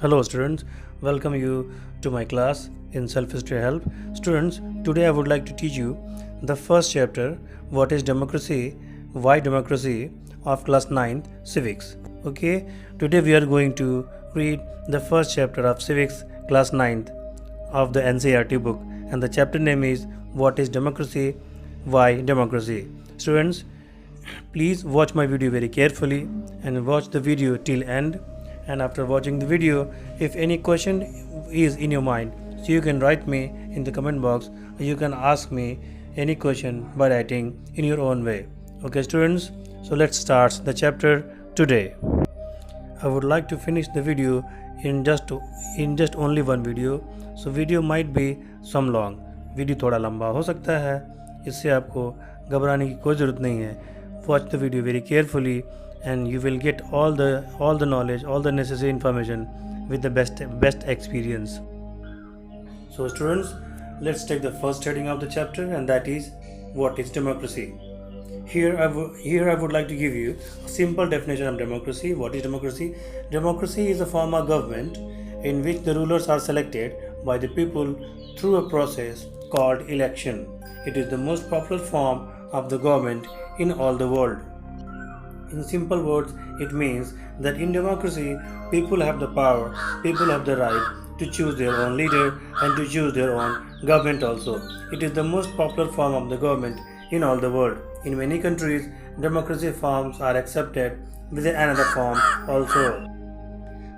Hello students, welcome you to my class in Self-History Help. Students, today I would like to teach you the first chapter, what is democracy, why democracy, of class 9th civics. Okay, today we are going to read the first chapter of civics class 9th of the NCERT book, and the chapter name is what is democracy, why democracy. Students, please watch my video very carefully and watch the video till end, and after watching the video, if any question is in your mind, so you can write me in the comment box, or you can ask me any question by writing in your own way. Okay students, so let's start the chapter today. I would like to finish the video in just only one video, so video might be some long. Video थोड़ा लंबा हो सकता है, इससे आपको घबराने की कोई ज़रूरत नहीं है. Watch the video very carefully and you will get all the knowledge, all the necessary information with the best experience. So students, let's take the first heading of the chapter, and that is what is democracy. Here I would like to give you a simple definition of democracy. What is democracy? Democracy is a form of government in which the rulers are selected by the people through a process called election. It is the most popular form of the government in all the world. In simple words, it means that in democracy, people have the power, people have the right to choose their own leader and to choose their own government also. It is the most popular form of the government in all the world. In many countries, democracy forms are accepted with another form also.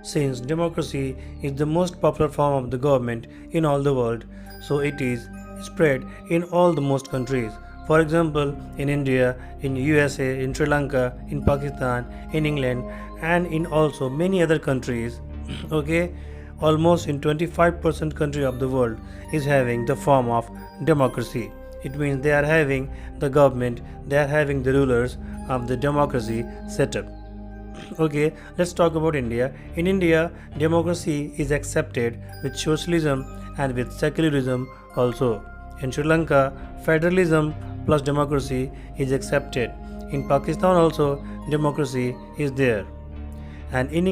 Since democracy is the most popular form of the government in all the world, so it is spread in all the most countries. For example, in India, in USA, in Sri Lanka, in Pakistan, in England, and in also many other countries, okay, almost in 25% country of the world is having the form of democracy. It means they are having the government, they are having the rulers of the democracy setup. Okay, let's talk about India. In India, democracy is accepted with socialism and with secularism also. In Sri Lanka, federalism plus democracy is accepted. In Pakistan also, democracy is there. And in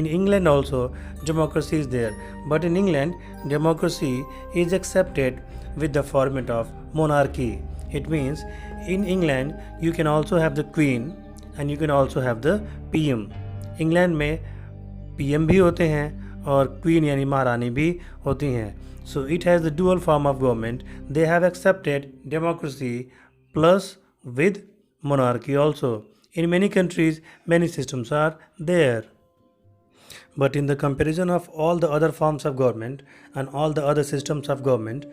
England also, democracy is there. But in England, democracy is accepted with the format of monarchy. It means in England, you can also have the Queen and you can also have the PM. England में PM भी होते हैं और queen यानी महारानी भी होती हैं. So it has the dual form of government. They have accepted democracy plus with monarchy also. In many countries, many systems are there. But in the comparison of all the other forms of government and all the other systems of government,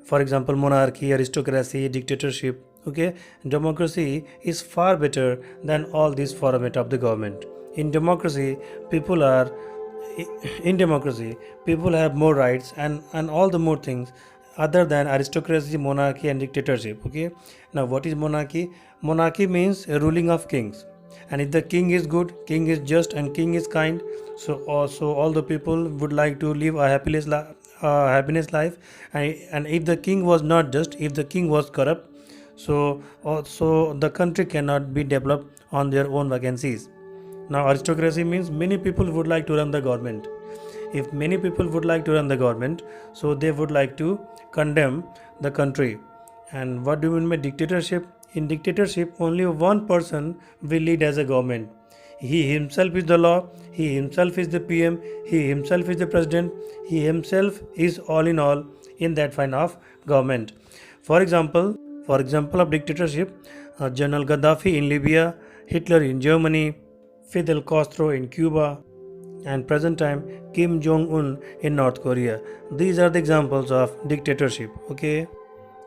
for example, monarchy, aristocracy, dictatorship, okay, democracy is far better than all these format of the government. In democracy, people have more rights and all the more things other than aristocracy, monarchy and dictatorship. Okay, now what is monarchy? Monarchy means a ruling of kings, and if the king is good, king is just and king is kind, so also all the people would like to live a happiness life. And if the king was not just, if the king was corrupt, so also the country cannot be developed on their own vacancies. Now aristocracy means many people would like to run the government. If many people would like to run the government, so they would like to condemn the country. And what do you mean by dictatorship? In dictatorship, only one person will lead as a government. He himself is the law, he himself is the PM, he himself is the president, he himself is all in all in that kind of government. For example of dictatorship, General Gaddafi in Libya, Hitler in Germany, Fidel Castro in Cuba, and present time Kim Jong-un in North Korea. These are the examples of dictatorship. Okay,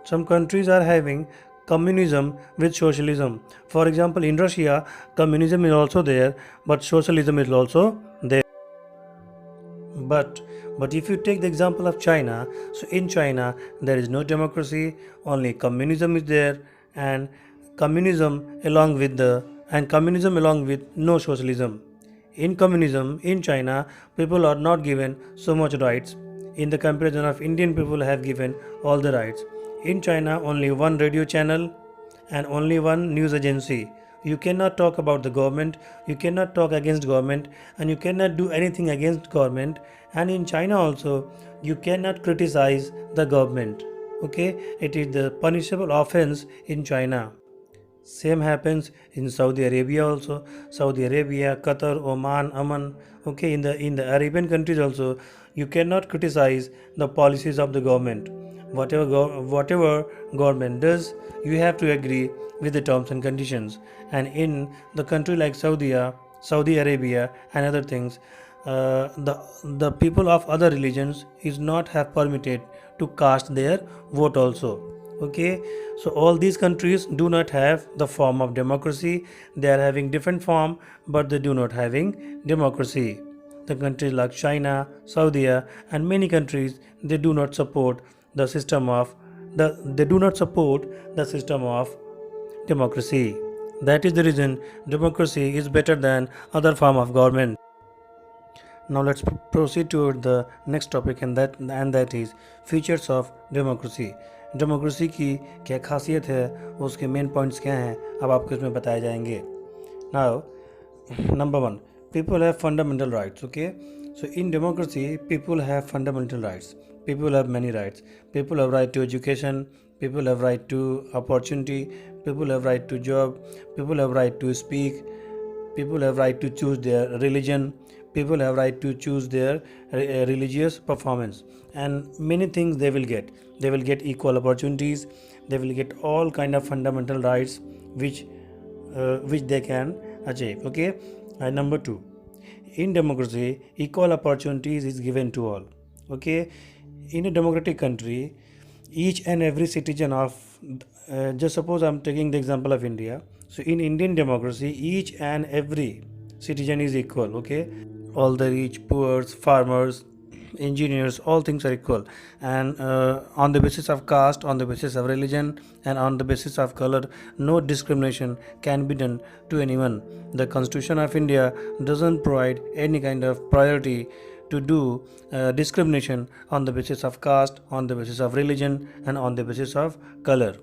some countries are having communism with socialism. For example, in Russia, communism is also there, but socialism is also there. But if you take the example of China, so in China there is no democracy, only communism is there, and communism along with no socialism. In communism in China, people are not given so much rights. In the comparison of Indian people have given all the rights. In China, only one radio channel and only one news agency. You cannot talk about the government, you cannot talk against government, and you cannot do anything against government. And in China also, you cannot criticize the government. Okay, it is the punishable offense in China. Same happens in Saudi Arabia also. Saudi Arabia, Qatar, Oman, Oman. Okay, in the Arabian countries also, you cannot criticize the policies of the government. Whatever government does, you have to agree with the terms and conditions. And in the country like Saudi Arabia, and other things, the people of other religions is not have permitted to cast their vote also. Okay, so all these countries do not have the form of democracy. They are having different form, but they do not having democracy. The countries like China, Saudi, and many countries, they do not support the system of they do not support the system of democracy. That is the reason democracy is better than other form of government. Now let's proceed to the next topic, and that is features of democracy. Democracy की क्या खासियत है, उसके main points क्या हैं, अब आपको इसमें बताए जाएंगे. Now number one, people have fundamental rights. Okay, so in democracy people have fundamental rights. People have many rights. People have right to education, people have right to opportunity, people have right to job, people have right to speak, people have right to choose their religion, people have right to choose their religious performance, and many things they will get equal opportunities, they will get all kind of fundamental rights which they can achieve. Okay, and number two, in democracy equal opportunities is given to all. Okay, in a democratic country, each and every citizen of just suppose I'm taking the example of India. So in Indian democracy, each and every citizen is equal. Okay, all the rich, poor, farmers, engineers, all things are equal, and on the basis of caste, on the basis of religion, and on the basis of color, no discrimination can be done to anyone. The Constitution of India doesn't provide any kind of priority to do discrimination on the basis of caste, on the basis of religion, and on the basis of color.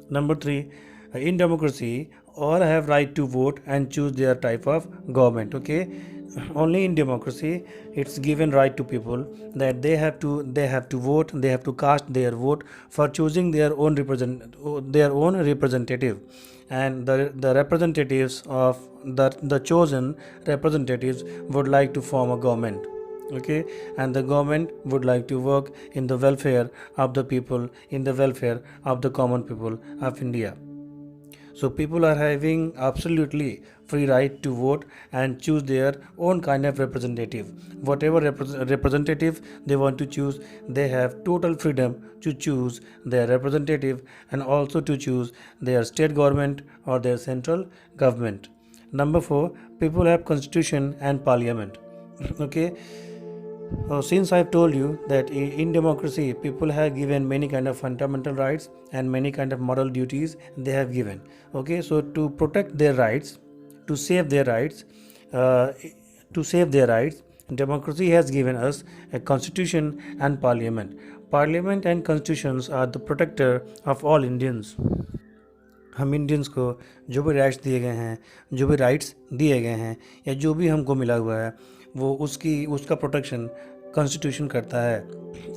Number three, in democracy all have right to vote and choose their type of government. Okay, only in democracy it's given right to people that they have to vote, they have to cast their vote for choosing their own representative, and the representatives of the chosen representatives would like to form a government. Okay, and the government would like to work in the welfare of the people, in the welfare of the common people of India. So people are having absolutely free right to vote and choose their own kind of representative. Whatever representative they want to choose, they have total freedom to choose their representative, and also to choose their state government or their central government. Number four, people have constitution and parliament. Okay, since I've told you that in democracy people have given many kind of fundamental rights and many kind of moral duties they have given. Okay, so to protect their rights, to save their rights, democracy has given us a constitution and parliament. Parliament and constitutions are the protector of all Indians. हम Indians को जो भी rights दिए गए हैं या जो भी हमको मिला हुआ है, वो उसका प्रोटेक्शन कॉन्स्टिट्यूशन करता है.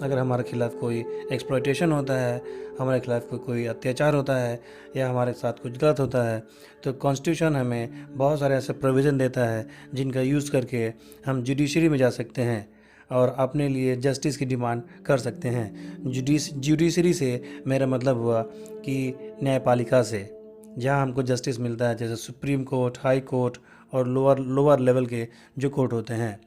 अगर हमारे खिलाफ कोई एक्सप्लॉयटेशन होता है, हमारे खिलाफ कोई अत्याचार होता है, या हमारे साथ कुछ गलत होता है, तो कॉन्स्टिट्यूशन हमें बहुत सारे ऐसे प्रोविज़न देता है जिनका यूज़ करके हम जुडिशरी में जा सकते हैं और अपने लिए जस्टिस की डिमांड कर सकते हैं. जुडिशरी से मेरा मतलब हुआ कि न्यायपालिका से, जहां हमको जस्टिस मिलता है, जैसे सुप्रीम कोर्ट, हाई कोर्ट और लोअर लेवल के जो कोर्ट होते हैं.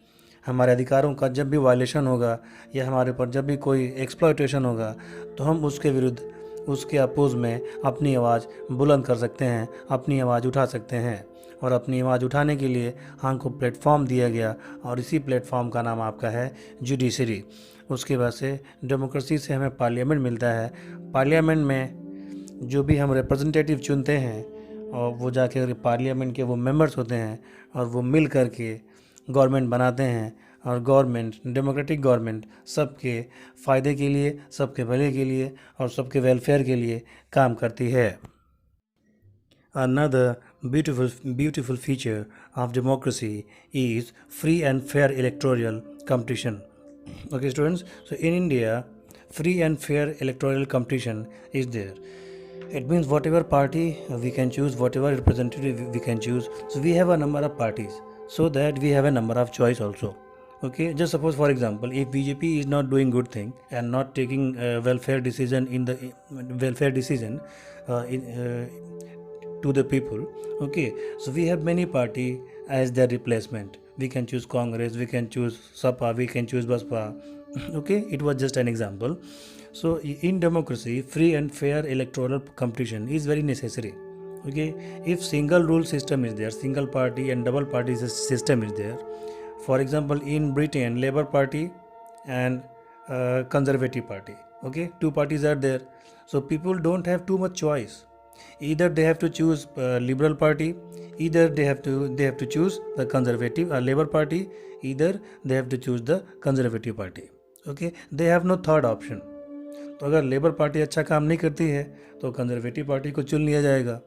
हमारे अधिकारों का जब भी वायलेशन होगा या हमारे ऊपर जब भी कोई एक्सप्लॉयटेशन होगा, तो हम उसके विरुद्ध, उसके अपोज में अपनी आवाज़ बुलंद कर सकते हैं, अपनी आवाज़ उठा सकते हैं. और अपनी आवाज़ उठाने के लिए हमको प्लेटफॉर्म दिया गया, और इसी प्लेटफॉर्म का नाम आपका है जुडिशरी. उसके बाद से डेमोक्रेसी से हमें पार्लियामेंट मिलता है. पार्लियामेंट में जो भी हम रिप्रेजेंटेटिव चुनते हैं, और वो जाके पार्लियामेंट के वो मेंबर्स होते हैं, और वो मिल कर के गवर्नमेंट बनाते हैं. और गवर्नमेंट, डेमोक्रेटिक गवर्नमेंट सबके फ़ायदे के लिए, सबके भले के लिए और सबके वेलफेयर के लिए काम करती है. Another beautiful feature of democracy is free and fair electoral competition. Okay, students. So in India, free and fair electoral competition is there. It means whatever party we can choose, whatever representative we can choose. So we have a number of parties, so that we have a number of choice also. Okay, just suppose for example, if BJP is not doing good thing and not taking welfare decision in the welfare decision in, to the people. Okay, so we have many party as their replacement. We can choose Congress, we can choose Sapa, we can choose Baspa. Okay, it was just an example. So in democracy, free and fair electoral competition is very necessary. Okay, if single rule system is there, single party and double party system is there. For example, in Britain, Labour Party and Conservative Party. Okay, two parties are there. So people don't have too much choice. Either they have to choose Liberal Party, either they have to choose the Conservative Labour Party, either they have to choose the Conservative Party. Okay, they have no third option. तो अगर labour party अच्छा काम नहीं करती है तो conservative party को चुन लिया जाएगा.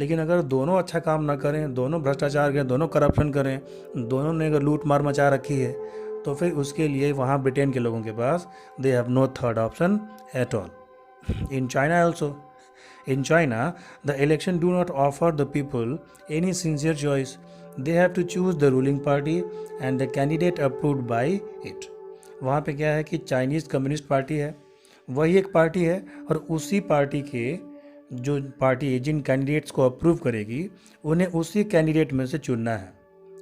लेकिन अगर दोनों अच्छा काम ना करें, दोनों भ्रष्टाचार करें, दोनों करप्शन करें, दोनों ने अगर लूट मार मचा रखी है, तो फिर उसके लिए वहाँ ब्रिटेन के लोगों के पास they have no third option at all. In China also, in China, the election do not offer the people any sincere choice. They have to choose the ruling party and the candidate approved by it. वहाँ पे क्या है कि Chinese communist party है, वही एक party है, और उसी पार्टी के जो पार्टी जिन कैंडिडेट्स को अप्रूव करेगी उन्हें उसी कैंडिडेट में से चुनना है.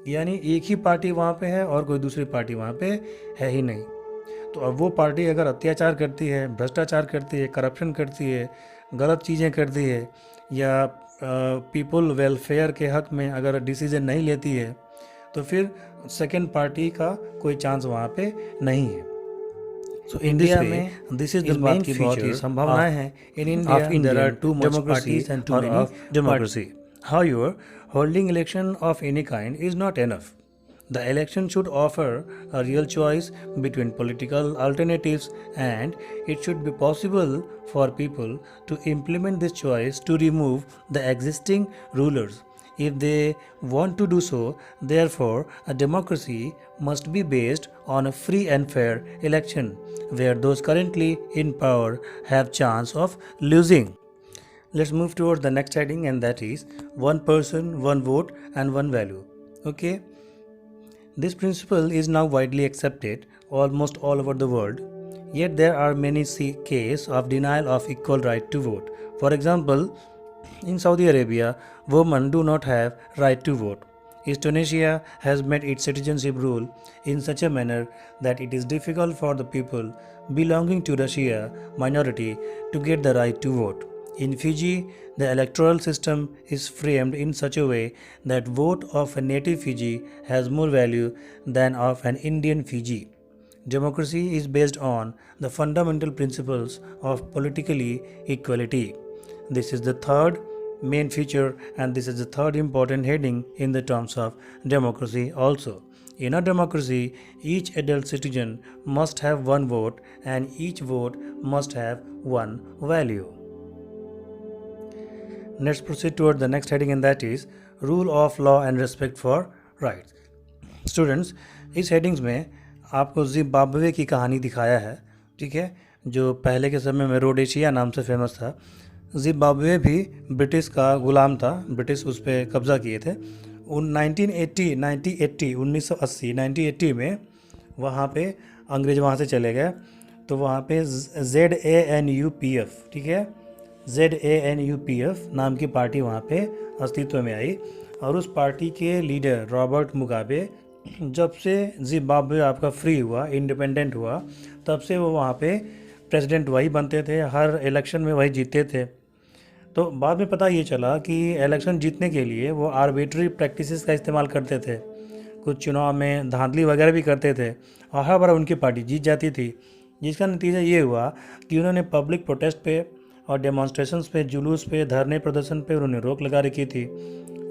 यानी एक ही पार्टी वहाँ पे है और कोई दूसरी पार्टी वहाँ पे है ही नहीं. तो अब वो पार्टी अगर अत्याचार करती है, भ्रष्टाचार करती है, करप्शन करती है, गलत चीज़ें करती है, या पीपल वेलफेयर के हक में अगर डिसीजन नहीं लेती है, तो फिर सेकेंड पार्टी का कोई चांस वहाँ पे नहीं है. सो इंडिया में this is the main feature. संभावनाएं हैं in India. There are too much parties and too many democracy. However, holding election of any kind is not enough. The election should offer a real choice between political alternatives, and it should be possible for people to implement this choice to remove the existing rulers if they want to do so. Therefore, a democracy must be based on a free and fair election where those currently in power have chance of losing. Let's move towards the next heading, and that is one person, one vote and one value. Okay, this principle is now widely accepted almost all over the world, yet there are many cases of denial of equal right to vote. For example, in Saudi Arabia, women do not have right to vote. East Tunisia has made its citizenship rule in such a manner that it is difficult for the people belonging to the Shia minority to get the right to vote. In Fiji, the electoral system is framed in such a way that vote of a native Fiji has more value than of an Indian Fiji. Democracy is based on the fundamental principles of political equality. This is the third main feature, and this is the third important heading in the terms of democracy also. In a democracy, each adult citizen must have one vote, and each vote must have one value. Let's proceed toward the next heading, and that is rule of law and respect for rights. Students, इस headings में आपको Zimbabwe की कहानी दिखाया है. ठीक है, जो पहले के समय में रोडेशिया नाम से फेमस था. जिम्बाब्वे भी ब्रिटिश का गुलाम था, ब्रिटिश उस पर कब्ज़ा किए थे. 1980 में वहाँ पे अंग्रेज वहाँ से चले गए. तो वहाँ पे ZANUPF, ठीक है, ZANUPF नाम की पार्टी वहाँ पे अस्तित्व में आई. और उस पार्टी के लीडर रॉबर्ट मुगाबे, जब से जिम्बाब्वे आपका फ्री हुआ, इंडिपेंडेंट हुआ, तब से वो वहाँ पे प्रेसिडेंट वही बनते थे, हर इलेक्शन में वही जीतते थे. तो बाद में पता ये चला कि इलेक्शन जीतने के लिए वो आर्बिट्री प्रैक्टिसेस का इस्तेमाल करते थे, कुछ चुनाव में धांधली वगैरह भी करते थे, और हर बार उनकी पार्टी जीत जाती थी. जिसका नतीजा ये हुआ कि उन्होंने पब्लिक प्रोटेस्ट पे और डेमोन्स्ट्रेशंस पे, जुलूस पे, धरने प्रदर्शन पे उन्होंने रोक लगा रखी थी.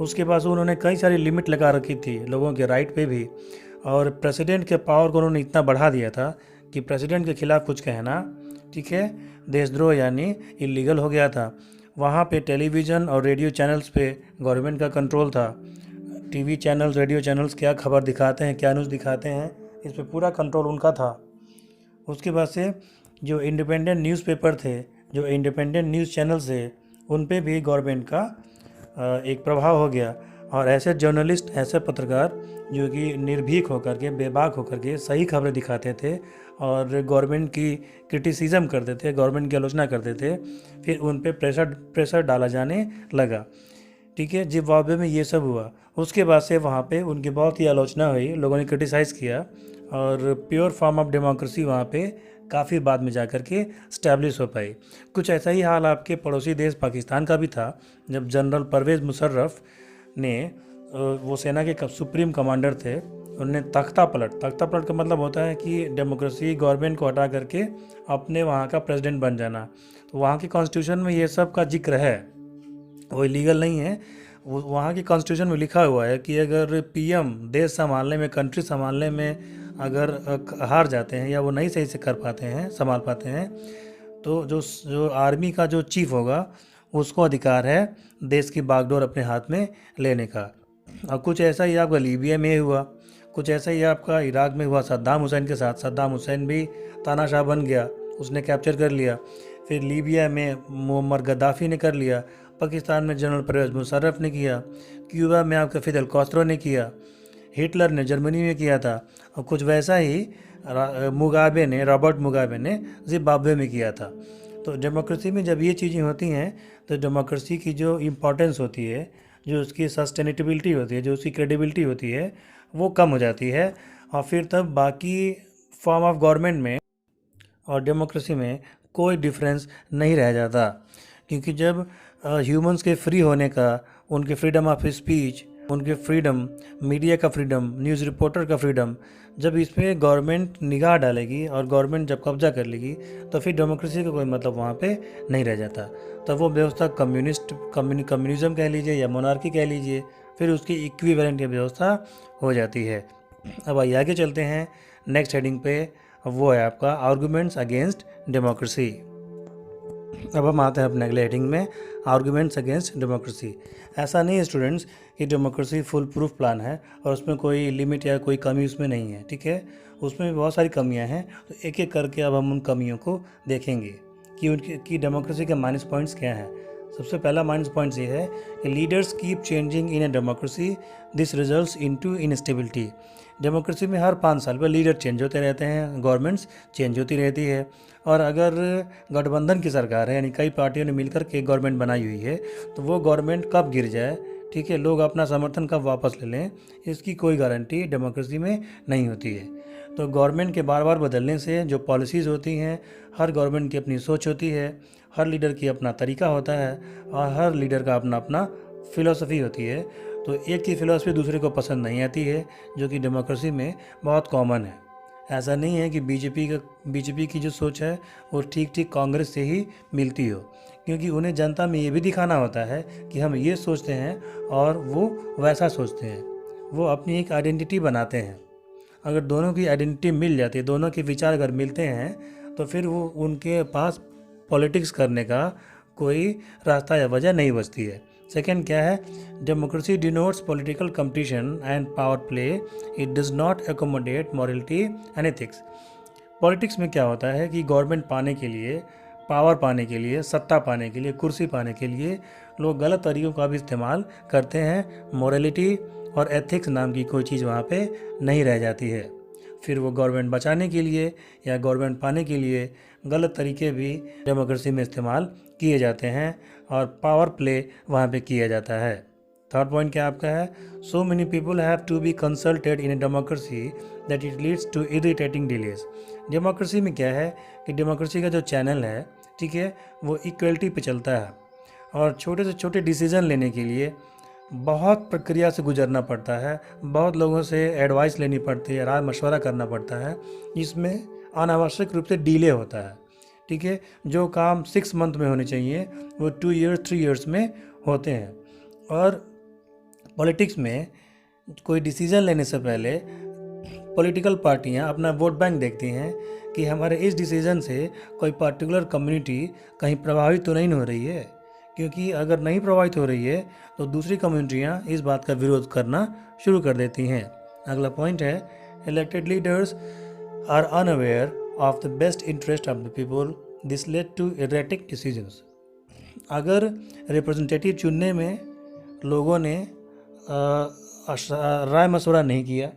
उसके बाद उन्होंने कई सारी लिमिट लगा रखी थी लोगों के राइट पे भी. और प्रेसिडेंट के पावर को उन्होंने इतना बढ़ा दिया था कि प्रेसिडेंट के खिलाफ कुछ कहना, ठीक है, देशद्रोह यानी इलीगल हो गया था. वहाँ पे टेलीविज़न और रेडियो चैनल्स पे गवर्नमेंट का कंट्रोल था। टीवी चैनल्स, रेडियो चैनल्स क्या खबर दिखाते हैं, क्या न्यूज़ दिखाते हैं, इस पे पूरा कंट्रोल उनका था। उसके बाद से जो इंडिपेंडेंट न्यूज़पेपर थे, जो इंडिपेंडेंट न्यूज़ चैनल्स थे, उन पे भी गवर्नमेंट का एक प्रभाव हो गया। और ऐसे जर्नलिस्ट, ऐसे पत्रकार जो कि निर्भीक होकर के, बेबाक होकर के सही खबरें दिखाते थे और गवर्नमेंट की क्रिटिसिज्म करते थे, गवर्नमेंट की आलोचना करते थे, फिर उन पे प्रेशर डाला जाने लगा। ठीक है, जिम्बाब्वे में ये सब हुआ। उसके बाद से वहाँ पे उनकी बहुत ही आलोचना हुई, लोगों ने क्रिटिसाइज़ किया और प्योर फॉर्म ऑफ डेमोक्रेसी वहाँ पे काफ़ी बाद में जा कर के स्टैब्लिश हो पाई। कुछ ऐसा ही हाल आपके पड़ोसी देश पाकिस्तान का भी था, जब जनरल परवेज़ मुशर्रफ ने वो सेना के सुप्रीम कमांडर थे, उन्होंने तख्ता पलट का मतलब होता है कि डेमोक्रेसी, गवर्नमेंट को हटा करके अपने वहाँ का प्रेसिडेंट बन जाना। तो वहाँ के कॉन्स्टिट्यूशन में ये सब का जिक्र है, वो इलीगल नहीं है। वो वहाँ के कॉन्स्टिट्यूशन में लिखा हुआ है कि अगर पीएम देश संभालने में, कंट्री संभालने में अगर हार जाते हैं या वो नहीं सही से कर पाते हैं, संभाल पाते हैं, तो जो आर्मी का जो चीफ होगा उसको अधिकार है देश की बागडोर अपने हाथ में लेने का। और कुछ ऐसा ही आपका लीबिया में हुआ, कुछ ऐसा ही आपका इराक में हुआ सद्दाम हुसैन के साथ। सद्दाम हुसैन भी तानाशाह बन गया, उसने कैप्चर कर लिया। फिर लीबिया में मुअम्मर गद्दाफ़ी ने कर लिया, पाकिस्तान में जनरल परवेज़ मुशर्रफ ने किया, क्यूबा में आपका फिदेल कास्त्रो ने किया, हिटलर ने जर्मनी में किया था, और कुछ वैसा ही रॉबर्ट मुगाबे ने जिम्बाब्वे में किया था। तो डेमोक्रेसी में जब ये चीज़ें होती हैं तो डेमोक्रेसी की जो इम्पोर्टेंस होती है, जो उसकी सस्टेनेबिलिटी होती है, जो उसकी क्रेडिबिलिटी होती है, वो कम हो जाती है। और फिर तब बाकी फॉर्म ऑफ गवर्नमेंट में और डेमोक्रेसी में कोई डिफरेंस नहीं रह जाता। क्योंकि जब ह्यूमंस के फ्री होने का, उनके फ्रीडम ऑफ स्पीच, उनके फ्रीडम, मीडिया का फ्रीडम, न्यूज़ रिपोर्टर का फ्रीडम, जब इस पर गवर्नमेंट निगाह डालेगी और गवर्नमेंट जब कब्जा कर लेगी, तो फिर डेमोक्रेसी का कोई मतलब वहाँ पे नहीं रह जाता। तब वो व्यवस्था कम्युनिज्म कह लीजिए या मोनार्की कह लीजिए, फिर उसकी इक्विवेलेंट व्यवस्था हो जाती है। अब आइए आगे चलते हैं नेक्स्ट हेडिंग पे, वो है आपका आर्गूमेंट्स अगेंस्ट डेमोक्रेसी। अब हम आते हैं अपने अगले हेडिंग में, आर्गूमेंट्स अगेंस्ट डेमोक्रेसी। ऐसा नहीं है स्टूडेंट्स कि डेमोक्रेसी फुल प्रूफ प्लान है और उसमें कोई लिमिट या कोई कमी उसमें नहीं है। ठीक है, उसमें भी बहुत सारी कमियां हैं। तो एक एक करके अब हम उन कमियों को देखेंगे कि डेमोक्रेसी के माइनस पॉइंट्स क्या हैं। सबसे पहला माइनस पॉइंट्स ये है कि leaders keep changing in a democracy, this results into instability. Democracy में हर 5 साल पर लीडर चेंज होते रहते हैं, गवर्नमेंट्स चेंज होती रहती है। और अगर गठबंधन की सरकार है, यानी कई पार्टियों ने मिलकर के गवर्नमेंट बनाई हुई है, तो वो गवर्नमेंट कब गिर जाए, ठीक है, लोग अपना समर्थन कब वापस ले लें, इसकी कोई गारंटी डेमोक्रेसी में नहीं होती है। तो गवर्नमेंट के बार बार बदलने से जो पॉलिसीज़ होती हैं, हर गवर्नमेंट की अपनी सोच होती है, हर लीडर की अपना तरीका होता है और हर लीडर का अपना अपना फ़िलोसफी होती है। तो एक की फ़िलोसफी दूसरे को पसंद नहीं आती है, जो कि डेमोक्रेसी में बहुत कॉमन है। ऐसा नहीं है कि बीजेपी की जो सोच है वो ठीक ठीक कांग्रेस से ही मिलती हो, क्योंकि उन्हें जनता में ये भी दिखाना होता है कि हम ये सोचते हैं और वो वैसा सोचते हैं। वो अपनी एक आइडेंटिटी बनाते हैं। अगर दोनों की आइडेंटिटी मिल जाती है, दोनों के विचार अगर मिलते हैं, तो फिर वो उनके पास पॉलिटिक्स करने का कोई रास्ता या वजह नहीं बचती है। सेकेंड क्या है, democracy denotes political competition and power play, it does not accommodate morality and ethics. Politics में क्या होता है कि गवर्नमेंट पाने के लिए, पावर पाने के लिए, सत्ता पाने के लिए, कुर्सी पाने के लिए लोग गलत तरीक़ों का भी इस्तेमाल करते हैं। मॉरलिटी और एथिक्स नाम की कोई चीज़ वहाँ पे नहीं रह जाती है। फिर वो गवर्नमेंट बचाने के लिए या गवर्नमेंट पाने के लिए गलत तरीके भी डेमोक्रेसी में इस्तेमाल किए जाते हैं और पावर प्ले वहाँ पे किया जाता है। थर्ड पॉइंट क्या आपका है, so many people have to be consulted in a democracy that it leads to irritating delays. Democracy में क्या है कि डेमोक्रेसी का जो चैनल है, ठीक है, वो इक्वलिटी पे चलता है और छोटे से छोटे डिसीज़न लेने के लिए बहुत प्रक्रिया से गुजरना पड़ता है, बहुत लोगों से एडवाइस लेनी पड़ती है, राय मशवरा करना पड़ता है, जिसमें अनावश्यक रूप से डिले होता है। ठीक है, जो काम 6 मंथ में होने चाहिए वो 2 ईयर्स 3 ईयर्स में होते हैं। और पॉलिटिक्स में कोई डिसीज़न लेने से पहले पॉलिटिकल पार्टियां अपना वोट बैंक देखती हैं कि हमारे इस डिसीज़न से कोई पर्टिकुलर कम्युनिटी कहीं प्रभावित तो नहीं हो रही है, क्योंकि अगर नहीं प्रभावित हो रही है तो दूसरी कम्युनिटियाँ इस बात का विरोध करना शुरू कर देती हैं। अगला पॉइंट है, elected leaders are unaware of the best interest of the people, this led to erratic decisions. अगर रिप्रेजेंटेटिव चुनने में लोगों ने राय मशवरा नहीं किया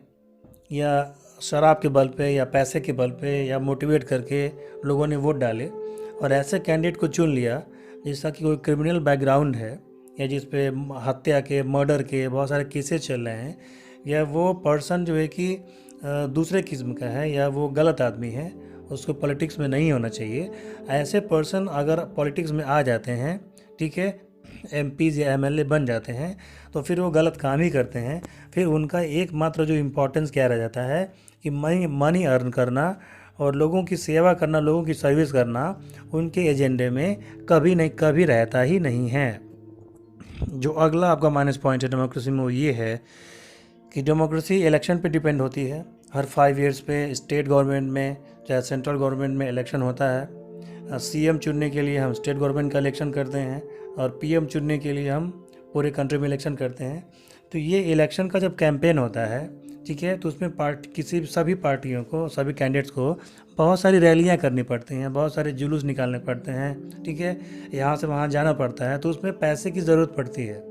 या शराब के बल पे या पैसे के बल पे या मोटिवेट करके लोगों ने वोट डाले और ऐसे कैंडिडेट को चुन लिया जिसका कि कोई क्रिमिनल बैकग्राउंड है या जिस पे हत्या के, मर्डर के बहुत सारे केसेस चल रहे हैं, या वो पर्सन जो है कि दूसरे किस्म का है या वो गलत आदमी है, उसको पॉलिटिक्स में नहीं होना चाहिए। ऐसे पर्सन अगर पॉलिटिक्स में आ जाते हैं, ठीक है, एमपीज़ या एमएलए बन जाते हैं, तो फिर वो गलत काम ही करते हैं। फिर उनका एकमात्र जो इम्पोर्टेंस क्या रह जाता है कि मनी अर्न करना और लोगों की सेवा करना, लोगों की सर्विस करना उनके एजेंडे में कभी नहीं कभी रहता ही नहीं है। जो अगला आपका माइनस पॉइंट है डेमोक्रेसी में वो ये है कि डेमोक्रेसी इलेक्शन पे डिपेंड होती है। हर 5 ईयर्स पे स्टेट गवर्नमेंट में चाहे सेंट्रल गवर्नमेंट में इलेक्शन होता है। सीएम चुनने के लिए हम स्टेट गवर्नमेंट का इलेक्शन करते हैं और पीएम चुनने के लिए हम पूरे कंट्री में इलेक्शन करते हैं। तो ये इलेक्शन का जब कैंपेन होता है, ठीक है, तो उसमें सभी पार्टियों को, सभी कैंडिडेट्स को बहुत सारी रैलियां करनी पड़ती हैं, बहुत सारे जुलूस निकालने पड़ते हैं, ठीक है, यहाँ से वहाँ जाना पड़ता है, तो उसमें पैसे की ज़रूरत पड़ती है।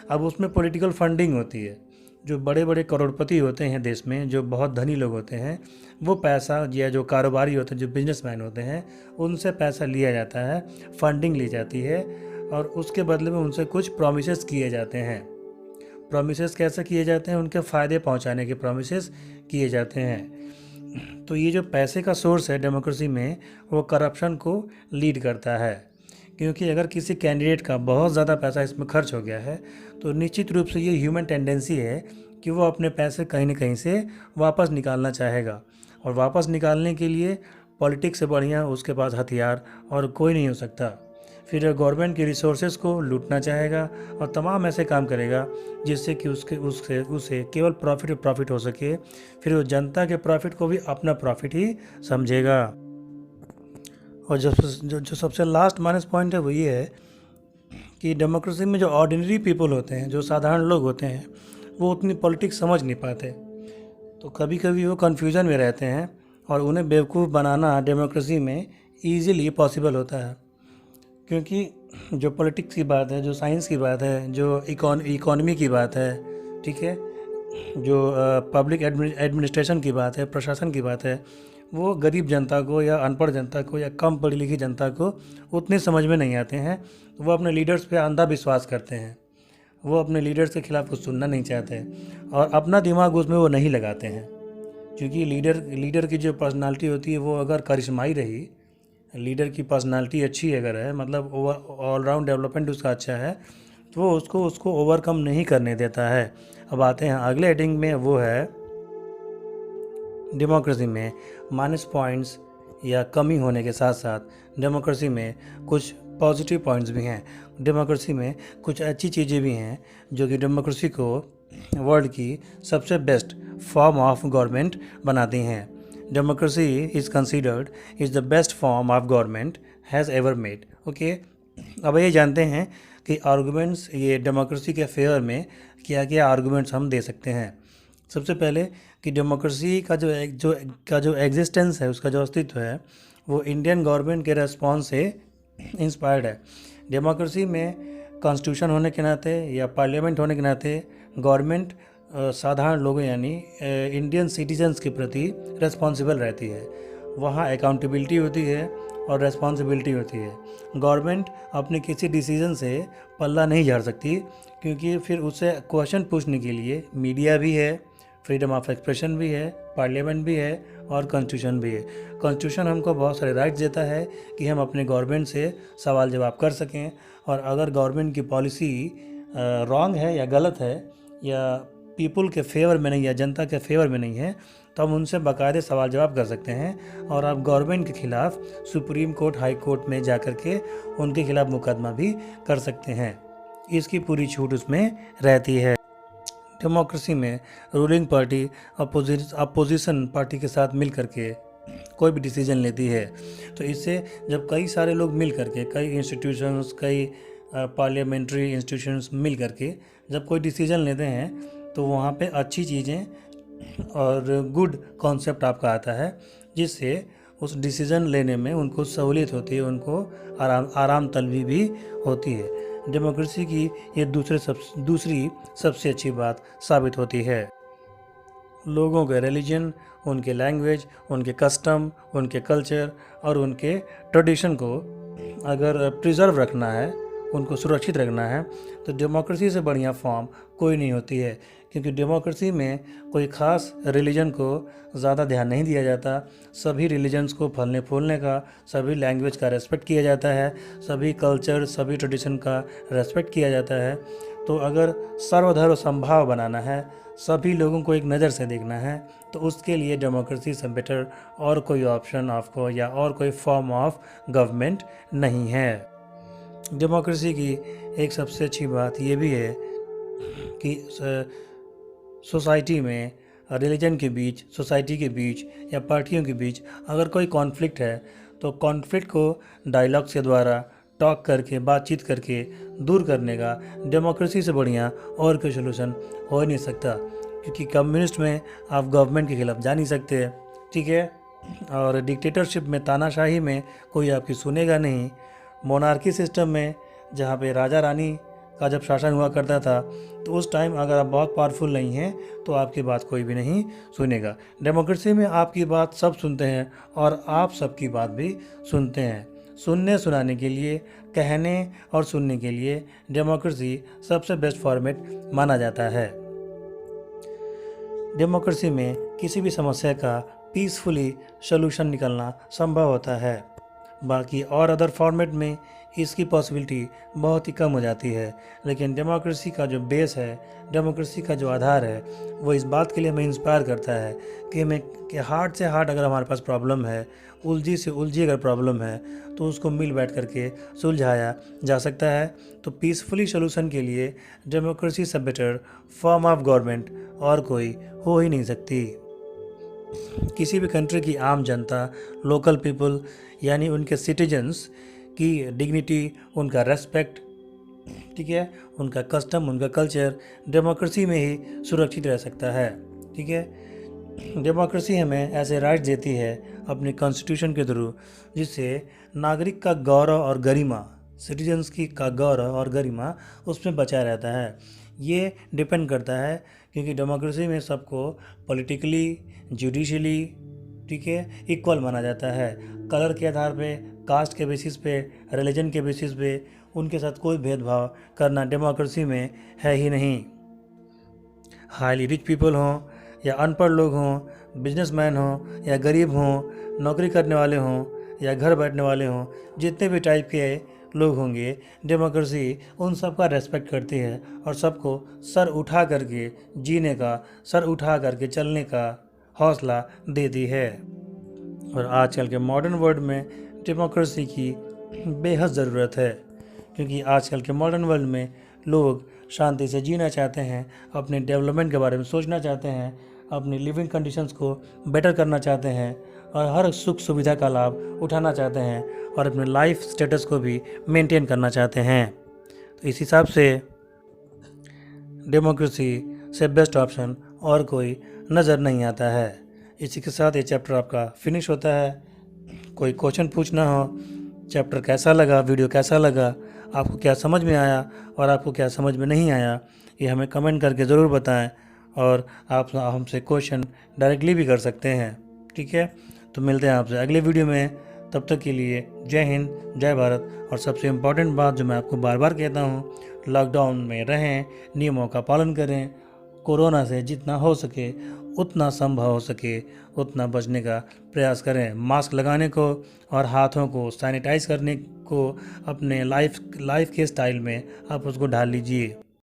अब उसमें पॉलिटिकल फंडिंग होती है। जो बड़े बड़े करोड़पति होते हैं देश में, जो बहुत धनी लोग होते हैं, वो पैसा, या जो कारोबारी होते हैं, जो बिजनेसमैन होते हैं, उनसे पैसा लिया जाता है, फंडिंग ली जाती है और उसके बदले में उनसे कुछ प्रॉमिसेस किए जाते हैं। प्रॉमिसेस कैसे किए जाते हैं? उनके फ़ायदे पहुंचाने के प्रॉमिसेस किए जाते हैं। तो ये जो पैसे का सोर्स है डेमोक्रेसी में, वो करप्शन को लीड करता है, क्योंकि अगर किसी कैंडिडेट का बहुत ज़्यादा पैसा इसमें खर्च हो गया है तो निश्चित रूप से ये ह्यूमन टेंडेंसी है कि वो अपने पैसे कहीं ना कहीं से वापस निकालना चाहेगा, और वापस निकालने के लिए पॉलिटिक्स से बढ़िया उसके पास हथियार और कोई नहीं हो सकता। फिर गवर्नमेंट के रिसोर्सेज को लूटना चाहेगा और तमाम ऐसे काम करेगा जिससे कि उसे केवल प्रॉफिट हो सके। फिर वो जनता के प्रॉफिट को भी अपना प्रॉफिट ही समझेगा। और जो सबसे लास्ट माइनस पॉइंट है वो ये है कि डेमोक्रेसी में जो ऑर्डिनरी पीपल होते हैं, जो साधारण लोग होते हैं, वो उतनी पॉलिटिक्स समझ नहीं पाते, तो कभी कभी वो कन्फ्यूज़न में रहते हैं और उन्हें बेवकूफ़ बनाना डेमोक्रेसी में ईज़िली पॉसिबल होता है। क्योंकि जो पॉलिटिक्स की बात है, जो साइंस की बात है, जो इकोनॉमी की बात है, ठीक है, जो पब्लिक एडमिनिस्ट्रेशन की बात है, प्रशासन की बात है, वो गरीब जनता को या अनपढ़ जनता को या कम पढ़ी लिखी जनता को उतने समझ में नहीं आते हैं। तो वो अपने लीडर्स पे अंधा विश्वास करते हैं, वो अपने लीडर्स के खिलाफ कुछ सुनना नहीं चाहते और अपना दिमाग उसमें वो नहीं लगाते हैं। क्योंकि लीडर की जो पर्सनालिटी होती है वो अगर करिश्माई रही, लीडर की पर्सनालिटी अच्छी अगर है, मतलब ऑलराउंड डेवलपमेंट उसका अच्छा है, तो वो उसको ओवरकम नहीं करने देता है। अब आते हैं अगले हेडिंग में, वो है डेमोक्रेसी में माइनस पॉइंट्स या कमी होने के साथ साथ डेमोक्रेसी में कुछ पॉजिटिव पॉइंट्स भी हैं। डेमोक्रेसी में कुछ अच्छी चीज़ें भी हैं जो कि डेमोक्रेसी को वर्ल्ड की सबसे बेस्ट फॉर्म ऑफ गवर्नमेंट बनाती हैं। Democracy is considered is the best form of government has ever made. Okay, अब ये जानते हैं कि आर्गूमेंट्स, ये डेमोक्रेसी के फेवर में क्या क्या आर्गूमेंट्स हम दे सकते हैं। सबसे पहले कि डेमोक्रेसी का जो एग्जिस्टेंस है, उसका जो अस्तित्व है, वो इंडियन गवर्नमेंट के रेस्पॉन्स से इंस्पायर्ड है। डेमोक्रेसी में कॉन्स्टिट्यूशन होने के नाते या पार्लियामेंट होने के नाते गवर्नमेंट साधारण लोगों यानी इंडियन सिटीजन्स के प्रति रेस्पॉन्सिबल रहती है। वहाँ अकाउंटेबिलिटी होती है और रेस्पॉन्सिबिलिटी होती है। गवर्नमेंट अपने किसी डिसीजन से पल्ला नहीं झाड़ सकती, क्योंकि फिर उसे क्वेश्चन पूछने के लिए मीडिया भी है, फ्रीडम ऑफ एक्सप्रेशन भी है, पार्लियामेंट भी है और कॉन्स्टिट्यूशन भी है। कॉन्स्टिट्यूशन हमको बहुत सारे राइट्स देता है कि हम अपने गवर्नमेंट से सवाल जवाब कर सकें, और अगर गवर्नमेंट की पॉलिसी रॉन्ग है या गलत है या पीपल के फेवर में नहीं या जनता के फेवर में नहीं है, तो हम उनसे बाकायदे सवाल जवाब कर सकते हैं और आप गवर्नमेंट के खिलाफ सुप्रीम कोर्ट, हाई कोर्ट में जा कर के उनके खिलाफ मुकदमा भी कर सकते हैं। इसकी पूरी छूट उसमें रहती है। डेमोक्रेसी में रूलिंग पार्टी अपोजिशन पार्टी के साथ मिल करके कोई भी डिसीजन लेती है, तो इससे जब कई सारे लोग मिल करके, कई इंस्टीट्यूशंस, कई पार्लियामेंट्री इंस्टीट्यूशंस मिल करके जब कोई डिसीजन लेते हैं तो वहाँ पे अच्छी चीज़ें और गुड कॉन्सेप्ट आपका आता है, जिससे उस डिसीज़न लेने में उनको सहूलियत होती है, उनको आराम तलबी भी होती है। डेमोक्रेसी की ये दूसरी सबसे अच्छी बात साबित होती है। लोगों के रिलीजन, उनके लैंग्वेज, उनके कस्टम, उनके कल्चर और उनके ट्रेडिशन को अगर प्रिजर्व रखना है, उनको सुरक्षित रखना है, तो डेमोक्रेसी से बढ़िया फॉर्म कोई नहीं होती है। क्योंकि डेमोक्रेसी में कोई ख़ास रिलीजन को ज़्यादा ध्यान नहीं दिया जाता, सभी रिलीजन्स को फलने फूलने का, सभी लैंग्वेज का रेस्पेक्ट किया जाता है, सभी कल्चर, सभी ट्रेडिशन का रेस्पेक्ट किया जाता है। तो अगर सर्वधर्म समभाव बनाना है, सभी लोगों को एक नज़र से देखना है, तो उसके लिए डेमोक्रेसी से बेटर और कोई ऑप्शन आपको या और कोई फॉर्म ऑफ गवर्नमेंट नहीं है। डेमोक्रेसी की एक सबसे अच्छी बात ये भी है कि सोसाइटी में, रिलीजन के बीच, सोसाइटी के बीच या पार्टियों के बीच अगर कोई कॉन्फ्लिक्ट है तो कॉन्फ्लिक्ट को डायलॉग के द्वारा, टॉक करके, बातचीत करके दूर करने का डेमोक्रेसी से बढ़िया और कोई सोल्यूशन हो ही नहीं सकता। क्योंकि कम्युनिस्ट में आप गवर्नमेंट के खिलाफ जा नहीं सकते, ठीक है, और डिक्टेटरशिप में, तानाशाही में कोई आपकी सुनेगा नहीं। मोनार्की सिस्टम में जहाँ पे राजा रानी का जब शासन हुआ करता था, तो उस टाइम अगर आप बहुत पावरफुल नहीं हैं तो आपकी बात कोई भी नहीं सुनेगा। डेमोक्रेसी में आपकी बात सब सुनते हैं और आप सबकी बात भी सुनते हैं। सुनने सुनाने के लिए, कहने और सुनने के लिए डेमोक्रेसी सबसे बेस्ट फॉर्मेट माना जाता है। डेमोक्रेसी में किसी भी समस्या का पीसफुली सॉल्यूशन निकलना संभव होता है। बाकी और अदर फॉर्मेट में इसकी पॉसिबिलिटी बहुत ही कम हो जाती है। लेकिन डेमोक्रेसी का जो बेस है, डेमोक्रेसी का जो आधार है, वो इस बात के लिए हमें इंस्पायर करता है कि हार्ड से हार्ड अगर हमारे पास प्रॉब्लम है, उलझी से उलझी अगर प्रॉब्लम है, तो उसको मिल बैठ करके सुलझाया जा सकता है। तो पीसफुली सोल्यूशन के लिए डेमोक्रेसी से बेटर फॉर्म ऑफ गवर्नमेंट और कोई हो ही नहीं सकती। किसी भी कंट्री की आम जनता, लोकल पीपल यानी उनके सिटीजन्स की डिग्निटी, उनका रेस्पेक्ट, ठीक है, उनका कस्टम, उनका कल्चर डेमोक्रेसी में ही सुरक्षित रह सकता है, ठीक है। डेमोक्रेसी हमें ऐसे राइट्स देती है अपने कॉन्स्टिट्यूशन के थ्रू, जिससे नागरिक का गौरव और गरिमा, सिटीजन्स की का गौरव और गरिमा उसमें बचा रहता है। ये डिपेंड करता है क्योंकि डेमोक्रेसी में सबको पॉलिटिकली, जुडिशली, ठीक है, इक्वल माना जाता है। कलर के आधार पे, कास्ट के बेसिस पे, रिलीजन के बेसिस पे उनके साथ कोई भेदभाव करना डेमोक्रेसी में है ही नहीं। हाईली रिच पीपल हों या अनपढ़ लोग हों, बिजनेसमैन हों या गरीब हों, नौकरी करने वाले हों या घर बैठने वाले हों, जितने भी टाइप के लोग होंगे, डेमोक्रेसी उन सब का रेस्पेक्ट करती है और सबको सर उठा करके जीने का, सर उठा करके चलने का हौसला देती है। और आजकल के मॉडर्न वर्ल्ड में डेमोक्रेसी की बेहद ज़रूरत है, क्योंकि आजकल के मॉडर्न वर्ल्ड में लोग शांति से जीना चाहते हैं, अपने डेवलपमेंट के बारे में सोचना चाहते हैं, अपनी लिविंग कंडीशंस को बेटर करना चाहते हैं और हर सुख सुविधा का लाभ उठाना चाहते हैं और अपने लाइफ स्टेटस को भी मेंटेन करना चाहते हैं। तो इस हिसाब से डेमोक्रेसी से बेस्ट ऑप्शन और कोई नज़र नहीं आता है। इसी के साथ ये चैप्टर आपका फिनिश होता है। कोई क्वेश्चन पूछना हो, चैप्टर कैसा लगा, वीडियो कैसा लगा, आपको क्या समझ में आया और आपको क्या समझ में नहीं आया, ये हमें कमेंट करके ज़रूर बताएं और आप हमसे क्वेश्चन डायरेक्टली भी कर सकते हैं, ठीक है। तो मिलते हैं आपसे अगले वीडियो में। तब तक के लिए जय हिंद, जय भारत। और सबसे इम्पॉर्टेंट बात जो मैं आपको बार बार कहता हूँ, लॉकडाउन में रहें, नियमों का पालन करें, कोरोना से जितना हो सके, उतना संभव हो सके उतना बचने का प्रयास करें। मास्क लगाने को और हाथों को सैनिटाइज करने को अपने लाइफ के स्टाइल में आप उसको ढाल लीजिए।